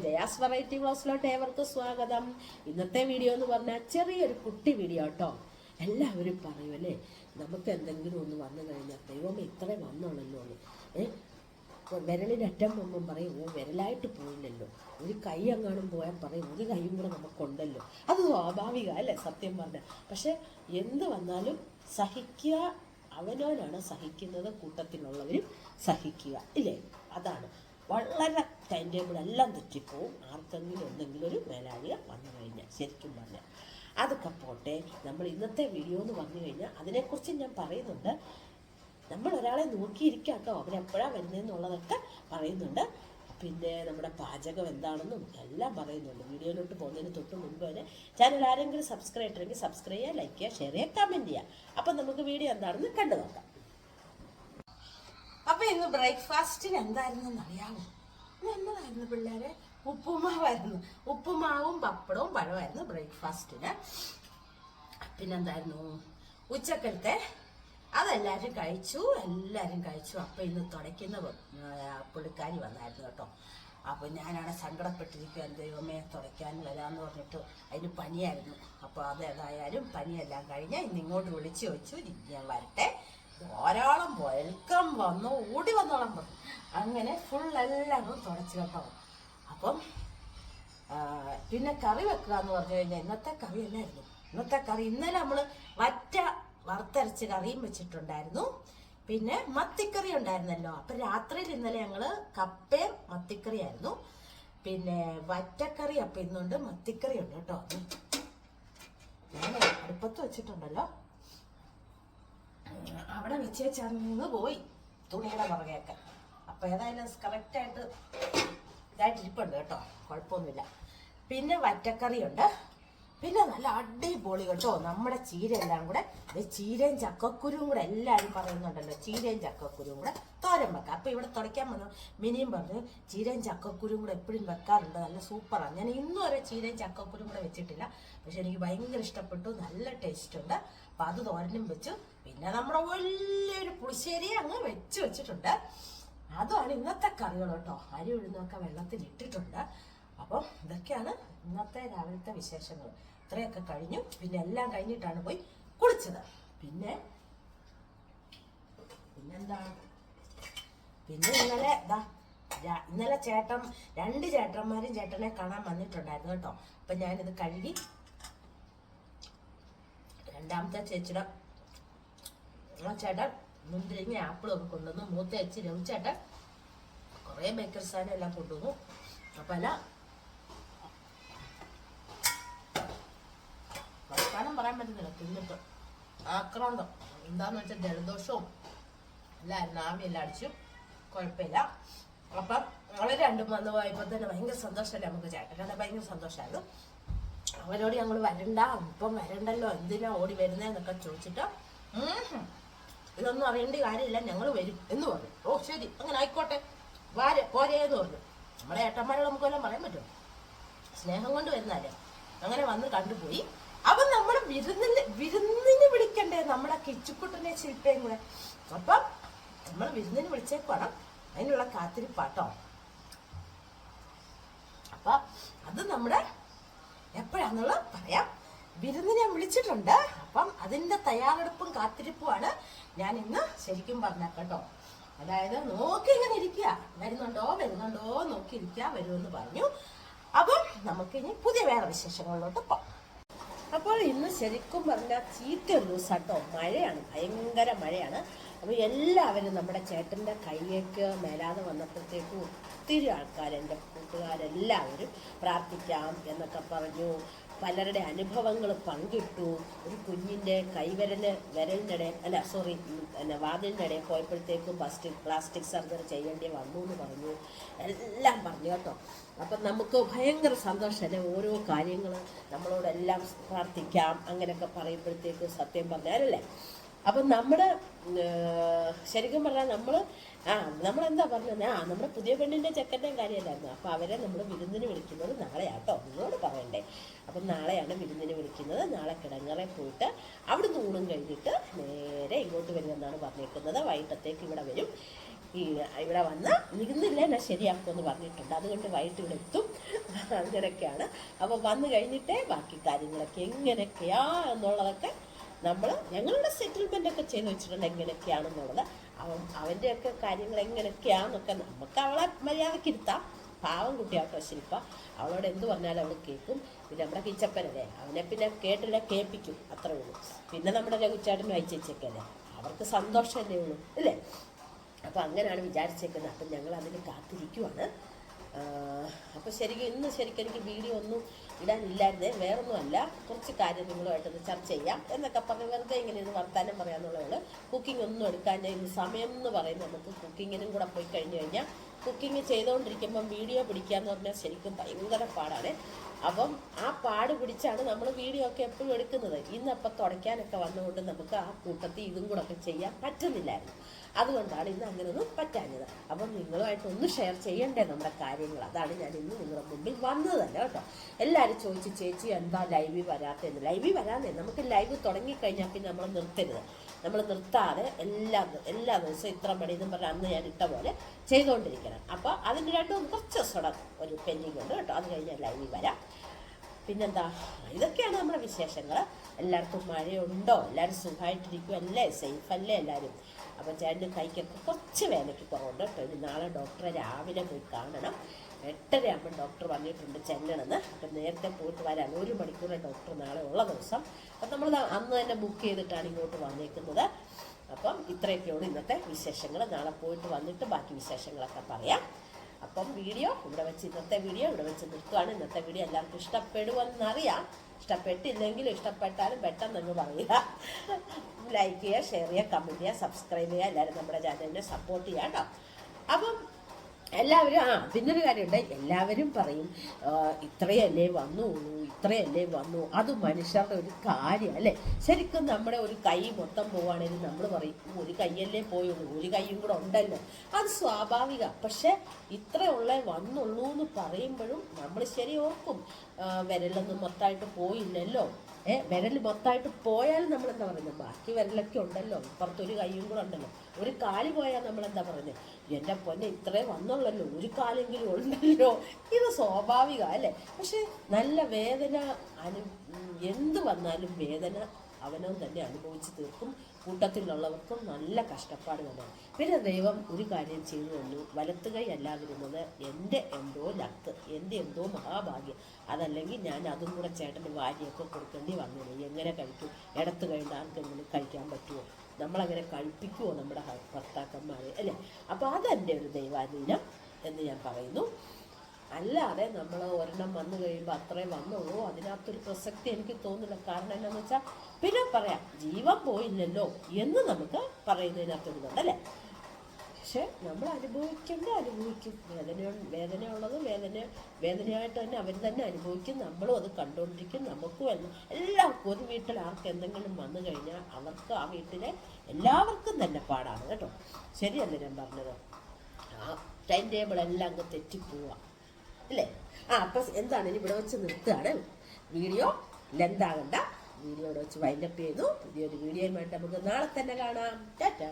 Jaya's variety വ്ളോഗ്സിലോട്ട് ഏവർക്കും സ്വാഗതം. ഇന്നത്തെ വീഡിയോ എന്ന് പറഞ്ഞാൽ ചെറിയൊരു കുട്ടി വീഡിയോ കേട്ടോ. എല്ലാവരും പറയും അല്ലേ, നമുക്ക് എന്തെങ്കിലും ഒന്ന് വന്നു കഴിഞ്ഞാൽ ദൈവമേ ഇത്രയും വന്നോളല്ലോ വിരലിനറ്റം മുമ്പും പറയും ഓ വിരലായിട്ട് പോയില്ലല്ലോ, ഒരു കൈ എങ്ങാനും പോയാൽ പറയും ഒരു കൈയും കൂടെ നമുക്കുണ്ടല്ലോ. അത് സ്വാഭാവിക അല്ലേ സത്യം പറഞ്ഞാൽ. പക്ഷെ എന്ത് വന്നാലും സഹിക്കുക, അവനവനാണ് സഹിക്കുന്നത്, കൂട്ടത്തിലുള്ളവരും സഹിക്കുക ഇല്ലേ. അതാണ് വളരെ ടൈം ടേബിൾ എല്ലാം തെറ്റിപ്പോവും ആർക്കെങ്കിലും എന്തെങ്കിലും ഒരു മേലാളിക വന്നു കഴിഞ്ഞാൽ. ശരിക്കും പറഞ്ഞാൽ അതൊക്കെ പോട്ടെ, നമ്മൾ ഇന്നത്തെ വീഡിയോ എന്ന് പറഞ്ഞു കഴിഞ്ഞാൽ അതിനെക്കുറിച്ച് ഞാൻ പറയുന്നുണ്ട്. നമ്മൾ ഒരാളെ നോക്കിയിരിക്കാം കേട്ടോ, അവരെപ്പോഴാണ് വരുന്നതെന്നുള്ളതൊക്കെ പറയുന്നുണ്ട്. പിന്നെ നമ്മുടെ പാചകം എന്താണെന്നും എല്ലാം പറയുന്നുണ്ട്. വീഡിയോയിലോട്ട് പോകുന്നതിന് തൊട്ട് മുൻപ് തന്നെ ചാനൽ ആരെങ്കിലും സബ്സ്ക്രൈബ് ചെയ്തിട്ടുണ്ടെങ്കിൽ സബ്സ്ക്രൈബ് ചെയ്യുക, ലൈക്ക് ചെയ്യുക, ഷെയർ ചെയ്യുക, കമൻറ്റ് ചെയ്യുക. അപ്പം നമുക്ക് വീഡിയോ എന്താണെന്ന് കണ്ടു നോക്കാം. അപ്പം ഇന്ന് ബ്രേക്ക്ഫാസ്റ്റിന് എന്തായിരുന്നു അറിയാമോ? എന്നതായിരുന്നു പിള്ളേരെ? ഉപ്പുമാവായിരുന്നു. ഉപ്പുമാവും പപ്പടവും പഴമായിരുന്നു ബ്രേക്ക്ഫാസ്റ്റിന്. പിന്നെന്തായിരുന്നു ഉച്ചക്കലത്തെ? അതെല്ലാവരും കഴിച്ചു. അപ്പം ഇന്ന് തുടയ്ക്കുന്ന പുള്ളിക്കാരി വന്നായിരുന്നു കേട്ടോ. അപ്പോൾ ഞാനാണ് സങ്കടപ്പെട്ടിരിക്കുക, ദൈവമേ തുടയ്ക്കാൻ വരാമെന്ന് പറഞ്ഞിട്ട് അതിന് പനിയായിരുന്നു. അപ്പോൾ അതേതായാലും പനിയെല്ലാം കഴിഞ്ഞ് ഇന്ന് ഇങ്ങോട്ട് വിളിച്ചു വെച്ചു, ഞാൻ വരട്ടെ. ധാരാളം വെൽക്കം വന്നു, ഓടി വന്നോളം പറഞ്ഞു. അങ്ങനെ ഫുള്ളെല്ലാം തുടച്ചു കേട്ടോ. അപ്പം പിന്നെ കറി വെക്കുക എന്ന് പറഞ്ഞു കഴിഞ്ഞാൽ ഇന്നത്തെ കറി എന്നായിരുന്നു? ഇന്നത്തെ കറി ഇന്നലെ നമ്മൾ വറ്റ വറുത്തരച്ച് കറിയും വെച്ചിട്ടുണ്ടായിരുന്നു. പിന്നെ മത്തിക്കറി ഉണ്ടായിരുന്നല്ലോ. അപ്പം രാത്രിയിൽ ഇന്നലെ ഞങ്ങൾ കപ്പയും മത്തിക്കറി ആയിരുന്നു. പിന്നെ വറ്റക്കറി അപ്പം ഇന്നുണ്ട്, മത്തിക്കറി ഉണ്ട് കേട്ടോ. ഞാൻ അടുപ്പത്ത് വെച്ചിട്ടുണ്ടല്ലോ, അവിടെ വെച്ചേച്ചന്ന് പോയി തുണിയുടെ പുറകെയൊക്കെ. അപ്പം ഏതായാലും കറക്റ്റായിട്ട് ഇതായിട്ടിരിപ്പുണ്ട് കേട്ടോ, കുഴപ്പമൊന്നുമില്ല. പിന്നെ വറ്റക്കറിയുണ്ട്. പിന്നെ നല്ല അടിപൊളി കേട്ടോ നമ്മുടെ ചീര എല്ലാം കൂടെ, ചീരയും ചക്കക്കുരും കൂടെ എല്ലാവരും പറയുന്നുണ്ടല്ലോ, ചീരയും ചക്കക്കുരും കൂടെ തോരൻ വെക്കാം. അപ്പം ഇവിടെ തുടയ്ക്കാൻ വന്നു മിനിയും പറഞ്ഞു ചീരയും ചക്കക്കുരും കൂടെ എപ്പോഴും വെക്കാറുണ്ട്, നല്ല സൂപ്പറാണ്. ഞാൻ ഇന്നും വരെ ചീരയും ചക്കക്കുരും കൂടെ വെച്ചിട്ടില്ല, പക്ഷെ എനിക്ക് ഭയങ്കര ഇഷ്ടപ്പെട്ടു, നല്ല ടേസ്റ്റ് ഉണ്ട്. അപ്പം അത് തോരനും വെച്ചു. പിന്നെ നമ്മുടെ വലിയൊരു പുളിശ്ശേരി അങ്ങ് വെച്ചിട്ടുണ്ട്. അതുമാണ് ഇന്നത്തെ കറികൾ കേട്ടോ. അരി ഉഴുന്നൊക്കെ വെള്ളത്തിൽ ഇട്ടിട്ടുണ്ട്. അപ്പം ഇതൊക്കെയാണ് ഇന്നത്തെ രാവിലത്തെ വിശേഷങ്ങൾ. ഇത്രയൊക്കെ കഴിഞ്ഞു. പിന്നെ എല്ലാം കഴിഞ്ഞിട്ടാണ് പോയി കുളിച്ചത്. പിന്നെന്താണ് പിന്നെ ഇന്നലെ രണ്ട് ചേട്ടന്മാരും ചേട്ടനെ കാണാൻ വന്നിട്ടുണ്ടായിരുന്നു കേട്ടോ. അപ്പം ഞാനിത് കഴുകി രണ്ടാമത്തെ ചേച്ചിയുടെ ചേട്ടൻ മുന്തിരിങ്ങ ആപ്പിളും ഒക്കെ കൊണ്ടുവന്നു. മൂത്ത ചേച്ചി രവിച്ചേട്ടൻ കുറേ ബേക്കറി സാധനം എല്ലാം കൊണ്ടുവന്നു. അപ്പം അല്ല വർത്താനം പറയാൻ പറ്റുന്നില്ല, തിന്നിട്ട് ആക്രാന്തം. എന്താന്ന് വെച്ചാൽ ജലദോഷവും എല്ലായിരുന്നു, ആവിയെല്ലാം അടിച്ചു, കുഴപ്പമില്ല. അപ്പം ഞങ്ങൾ രണ്ടും വന്നു പോയപ്പോൾ തന്നെ ഭയങ്കര സന്തോഷമല്ലേ നമുക്ക്. ചേട്ടനെ ഭയങ്കര സന്തോഷമായിരുന്നു. അവരോട് ഞങ്ങൾ വരണ്ട, ഇപ്പം വരണ്ടല്ലോ, എന്തിനാ ഓടി വരുന്നതെന്നൊക്കെ ചോദിച്ചിട്ട് ഇതൊന്നും അറിയേണ്ട കാര്യമില്ല, ഞങ്ങൾ വരും എന്ന് പറഞ്ഞു. ഓ ശരി, അങ്ങനെ ആയിക്കോട്ടെ, പോരേന്ന് പറഞ്ഞു. നമ്മുടെ ഏട്ടന്മാരോട് നമുക്കെല്ലാം പറയാൻ പറ്റും, സ്നേഹം കൊണ്ട് വരുന്നല്ലേ. അങ്ങനെ വന്ന് കണ്ടുപോയി. അപ്പം നമ്മൾ വിരുന്നിന് വിളിക്കണ്ടേ നമ്മുടെ കിച്ചുക്കുട്ടനെ ശില്പയും കൂടെ. അപ്പം നമ്മൾ വിരുന്നിന് വിളിച്ചേക്കണം, അതിനുള്ള കാത്തിരിപ്പാട്ടോ. അപ്പൊ അത് നമ്മുടെ എപ്പോഴാന്നുള്ളത് പറയാം. വിരുന്നിനെ വിളിച്ചിട്ടുണ്ട്. അപ്പം അതിന്റെ തയ്യാറെടുപ്പും കാത്തിരിപ്പുമാണ് ഞാൻ ഇന്ന് ശരിക്കും പറഞ്ഞ കേട്ടോ. അതായത് നോക്കി ഇങ്ങനെ ഇരിക്കുക, വരുന്നുണ്ടോ നോക്കിയിരിക്കുക, വരുമെന്ന് പറഞ്ഞു. അപ്പം നമുക്കിനി പുതിയ വേറെ വിശേഷങ്ങളിലോട്ട് പോകാം. അപ്പോൾ ഇന്ന് ശരിക്കും പറഞ്ഞാൽ ചീത്തയൊരു ദിവസാട്ടോ. മഴയാണ്, ഭയങ്കര മഴയാണ്. അപ്പോൾ എല്ലാവരും നമ്മുടെ ചേട്ടൻ്റെ കൈയ്യേക്ക് മേലാതെ വന്നപ്പോഴത്തേക്കും ഒത്തിരി ആൾക്കാർ, എൻ്റെ കൂട്ടുകാരെല്ലാവരും പ്രാർത്ഥിക്കാം എന്നൊക്കെ പറഞ്ഞു. പലരുടെ അനുഭവങ്ങൾ പങ്കിട്ടു. ഒരു കുഞ്ഞിൻ്റെ വാതിലിൻ്റെ ഇടയിൽ പോയപ്പോഴത്തേക്കും പ്ലാസ്റ്റിക് സർജറി ചെയ്യേണ്ടി വന്നു എന്ന് പറഞ്ഞു. എല്ലാം പറഞ്ഞു കേട്ടോ. അപ്പം നമുക്ക് ഭയങ്കര സന്തോഷമല്ലേ, ഓരോ കാര്യങ്ങൾ നമ്മളോടെല്ലാം പ്രാർത്ഥിക്കാം അങ്ങനെയൊക്കെ പറയുമ്പോഴത്തേക്കും സത്യം പറഞ്ഞാലല്ലേ. അപ്പം നമ്മുടെ ശരിക്കും പറഞ്ഞാൽ നമ്മളെന്താ പറഞ്ഞത്, നമ്മുടെ പുതിയ പെണ്ണിൻ്റെ ചെക്കൻ്റെയും കാര്യമല്ലായിരുന്നു. അപ്പോൾ അവരെ നമ്മൾ വിരുന്നിന് വിളിക്കുന്നത് നാളെയാട്ടോ, നിങ്ങളോട് പറയണ്ടേ. അപ്പം നാളെയാണ് വിരുന്നിന് വിളിക്കുന്നത്. നാളെ കിടങ്ങറെ പോയിട്ട് അവിടുന്ന് ഊണും കഴിഞ്ഞിട്ട് നേരെ ഇങ്ങോട്ട് വരുമെന്നാണ് പറഞ്ഞേക്കുന്നത്. വൈകിട്ടത്തേക്ക് ഇവിടെ വരും. ഈ ഇവിടെ വന്ന് ഇരുന്നില്ല ഞാൻ ശരിയാക്കുമെന്ന് പറഞ്ഞിട്ടുണ്ട്. അതുകൊണ്ട് വൈകിട്ട് ഇവിടെ എത്തും. അങ്ങനെയൊക്കെയാണ്. അപ്പോൾ വന്നു കഴിഞ്ഞിട്ടേ ബാക്കി കാര്യങ്ങളൊക്കെ എങ്ങനെയൊക്കെയാ എന്നുള്ളതൊക്കെ ഞങ്ങളുടെ സെറ്റിൽമെൻ്റ് ഒക്കെ ചെയ്ത് വെച്ചിട്ടുണ്ട് എങ്ങനെയൊക്കെയാണെന്നുള്ളത്. അവൻ്റെയൊക്കെ കാര്യങ്ങൾ എങ്ങനെയൊക്കെയാണെന്നൊക്കെ നമുക്ക് അവളെ മര്യാദയ്ക്ക് ഇരുത്താം. പാവം കുട്ടിയാട്ടോ ശില്പ, അവളോട് എന്ത് പറഞ്ഞാലും അവൾ കേൾക്കും. പിന്നെ നമ്മുടെ കിച്ചപ്പനല്ലേ, അവനെ പിന്നെ കേട്ടില്ല കേൾപ്പിക്കും, അത്രേ ഉള്ളൂ. പിന്നെ നമ്മുടെ രഘുച്ചാട്ടനും അയച്ചേച്ചൊക്കെയല്ലേ, അവർക്ക് സന്തോഷമല്ലേ ഉള്ളൂ അല്ലേ. അപ്പോൾ അങ്ങനെയാണ് വിചാരിച്ചേക്കുന്നത്. അപ്പം ഞങ്ങൾ അതിന് കാത്തിരിക്കുവാണ്. അപ്പോൾ ഇന്ന് ശരിക്കും എനിക്ക് വീഡിയോ ഒന്നും ഇടാനില്ലായിരുന്നേ. വേറൊന്നുമല്ല, കുറച്ച് കാര്യം നിങ്ങളുമായിട്ടൊന്ന് ചർച്ച ചെയ്യാം എന്നൊക്കെ പറഞ്ഞ് വെറുതെ ഇങ്ങനെ ഇത് വർത്താനം പറയാമെന്നുള്ളതാണ്. കുക്കിംഗ് ഒന്നും എടുക്കാൻ ഇന്ന് സമയം എന്ന് പറയുന്നത് നമുക്ക് കുക്കിങ്ങിനും കൂടെ പോയി കഴിഞ്ഞ് കഴിഞ്ഞാൽ കുക്കിംഗ് ചെയ്തുകൊണ്ടിരിക്കുമ്പം വീഡിയോ പിടിക്കാന്ന് പറഞ്ഞാൽ ശരിക്കും ഭയങ്കര പാടാണ്. അപ്പം ആ പാട് പിടിച്ചാണ് നമ്മൾ വീഡിയോ ഒക്കെ എപ്പോഴും എടുക്കുന്നത്. ഇന്നപ്പം തുടയ്ക്കാനൊക്കെ വന്നുകൊണ്ട് നമുക്ക് ആ കൂട്ടത്തിൽ ഇതും കൂടെ ഒക്കെ ചെയ്യാൻ പറ്റുന്നില്ലായിരുന്നു. അതുകൊണ്ടാണ് ഇന്ന് അങ്ങനെയൊന്നും പറ്റാഞ്ഞത്. അപ്പം നിങ്ങളുമായിട്ടൊന്ന് ഷെയർ ചെയ്യണ്ടേ നമ്മുടെ കാര്യങ്ങൾ. അതാണ് ഞാൻ ഇന്ന് നിങ്ങളുടെ മുമ്പിൽ വന്നത് തന്നെ കേട്ടോ. എല്ലാവരും ചോദിച്ച് ചേച്ചി എന്താ ലൈവിൽ വരാത്തതെന്ന്. ലൈവിൽ വരാതെ നമുക്ക് ലൈവ് തുടങ്ങിക്കഴിഞ്ഞാൽ പിന്നെ നമ്മൾ നിർത്തരുത്. നമ്മൾ നിർത്താതെ എല്ലാ ദിവസവും ഇത്ര മണി എന്നും പറഞ്ഞാൽ അന്ന് ഞാൻ ഇട്ട പോലെ ചെയ്തുകൊണ്ടിരിക്കണം. അപ്പോൾ അതിൻ്റെ കുറച്ച് ദിവസം ഒരു പെൻഡിങ് ഉണ്ട് കേട്ടോ. അത് കഴിഞ്ഞാൽ ലൈവിൽ വരാം. പിന്നെന്താ, ഇതൊക്കെയാണ് നമ്മുടെ വിശേഷങ്ങൾ. എല്ലാവർക്കും മഴയുണ്ടോ? എല്ലാവരും സുഖമായിട്ടിരിക്കും അല്ലേ? സേഫ് അല്ലേ എല്ലാവരും? അപ്പോൾ ചേട്ടന് കൈക്കൊക്കെ കുറച്ച് വേദനയ്ക്ക് കുറവുണ്ട് കേട്ടോ. ഇനി നാളെ ഡോക്ടറെ രാവിലെ പോയി കാണണം. 8:30 ഡോക്ടർ പറഞ്ഞിട്ടുണ്ട് ചെല്ലണമെന്ന്. അപ്പം നേരത്തെ പോയിട്ട് വരാൻ 1 മണിക്കൂർ ഡോക്ടർ നാളെ ഉള്ള ദിവസം. അപ്പം നമ്മൾ അന്ന് തന്നെ ബുക്ക് ചെയ്തിട്ടാണ് ഇങ്ങോട്ട് വന്നേക്കുന്നത്. അപ്പം ഇത്രയൊക്കെയാണ് ഇന്നത്തെ വിശേഷങ്ങൾ. നാളെ പോയിട്ട് വന്നിട്ട് ബാക്കി വിശേഷങ്ങളൊക്കെ പറയാം. അപ്പം ഇന്നത്തെ വീഡിയോ ഇവിടെ വെച്ച് നിർത്തുകയാണ്. ഇന്നത്തെ വീഡിയോ എല്ലാവർക്കും ഇഷ്ടപ്പെടുമെന്നറിയാം. ഇഷ്ടപ്പെട്ടില്ലെങ്കിലും ഇഷ്ടപ്പെട്ടാലും പെട്ടെന്ന് പറയുക. ലൈക്ക് ചെയ്യുക, ഷെയർ ചെയ്യുക, കമൻറ്റ് ചെയ്യുക, സബ്സ്ക്രൈബ് ചെയ്യുക. എല്ലാവരും നമ്മുടെ ചാനലിനെ സപ്പോർട്ട് ചെയ്യുക കേട്ടോ. അപ്പം എല്ലാവരും പിന്നൊരു കാര്യമുണ്ട്. എല്ലാവരും പറയും ഇത്രയല്ലേ വന്നു. അത് മനുഷ്യരുടെ ഒരു കാര്യം അല്ലേ. ശരിക്കും നമ്മുടെ ഒരു കൈ മൊത്തം പോവുകയാണെങ്കിൽ നമ്മൾ പറയും ഒരു കൈയല്ലേ പോയുള്ളൂ, ഒരു കൈയും കൂടെ ഉണ്ടല്ലോ. അത് സ്വാഭാവിക. പക്ഷെ വന്നുള്ളൂ എന്ന് പറയുമ്പോഴും നമ്മൾ ശരി ഓർക്കും, വിരലൊന്നും മൊത്തമായിട്ട് പോയില്ലല്ലോ. വിരൽ മൊത്തമായിട്ട് പോയാലും നമ്മളെന്താ പറയുന്നത്, ബാക്കി വിരലൊക്കെ ഉണ്ടല്ലോ, ഇപ്പുറത്തൊരു കൈയും കൂടെ ഉണ്ടല്ലോ. ഒരു കാല് പോയാൽ നമ്മളെന്താ പറയുന്നത്, എൻ്റെ പൊന്നെ ഇത്രേ വന്നുള്ളല്ലോ, ഒരു കാലെങ്കിലും ഉണ്ടല്ലോ. ഇത് സ്വാഭാവിക അല്ലേ. പക്ഷെ നല്ല വേദന എന്ത് വന്നാലും വേദന അവനവൻ തന്നെ അനുഭവിച്ച് തീർക്കും. കൂട്ടത്തിലുള്ളവർക്കും നല്ല കഷ്ടപ്പാട് തന്നെയാണ്. പിന്നെ ദൈവം ഒരു കാര്യം ചെയ്തു തന്നു. വലത്ത് കൈ അല്ലാതിരുന്നത് എൻ്റെ എന്തോ ലക്ക്, എൻ്റെ എന്തോ മഹാഭാഗ്യം. അതല്ലെങ്കിൽ ഞാൻ അതും കൂടെ ചേട്ടന് വാരിയൊക്കെ കൊടുക്കേണ്ടി വന്നില്ല. എങ്ങനെ കഴിക്കും? ഇടത്ത് കഴിഞ്ഞ ആർക്കെങ്കിലും കഴിക്കാൻ പറ്റുമോ? നമ്മളങ്ങനെ കഴിപ്പിക്കുമോ നമ്മുടെ ഭർത്താക്കന്മാരെ അല്ലേ? അപ്പോൾ അതെൻ്റെ ഒരു ദൈവാധീനം എന്ന് ഞാൻ പറയുന്നു. അല്ലാതെ നമ്മൾ ഒരെണ്ണം വന്നു കഴിയുമ്പോൾ അത്രേ വന്നുള്ളൂ, അതിനകത്തൊരു പ്രസക്തി എനിക്ക് തോന്നുന്നില്ല. കാരണം എന്താണെന്ന് വെച്ചാൽ പിന്നെ പറയാം, ജീവൻ പോയില്ലല്ലോ എന്ന് നമുക്ക് പറയുന്നതിനകത്തൊരിതുണ്ട് അല്ലേ. പക്ഷെ നമ്മൾ അനുഭവിക്കും. വേദനയുള്ളത് വേദനയായിട്ട് തന്നെ അവർ തന്നെ അനുഭവിക്കും. നമ്മളും അത് കണ്ടുകൊണ്ടിരിക്കും. നമുക്കും എല്ലാവർക്കും ഒരു വീട്ടിൽ ആർക്ക് എന്തെങ്കിലും വന്നു കഴിഞ്ഞാൽ അവർക്ക് ആ വീട്ടിലെ എല്ലാവർക്കും തന്നെ പാടാണ് കേട്ടോ. ശരിയല്ലേ ഞാൻ പറഞ്ഞത്? ടൈം ടേബിൾ എല്ലാം അങ്ങ് തെറ്റിപ്പോവാ അല്ലേ. അപ്പം എന്താണ്, ഇനി ഇവിടെ വെച്ച് നിർത്തുകയാണ്. വീഡിയോ ലെന്താകണ്ട. വീഡിയോ ഇവിടെ വെച്ച് വൈൻഡപ്പ് ചെയ്യുന്നു. പുതിയൊരു വീഡിയോയുമായിട്ട് നമുക്ക് നാളെ തന്നെ കാണാം. ടാറ്റാ.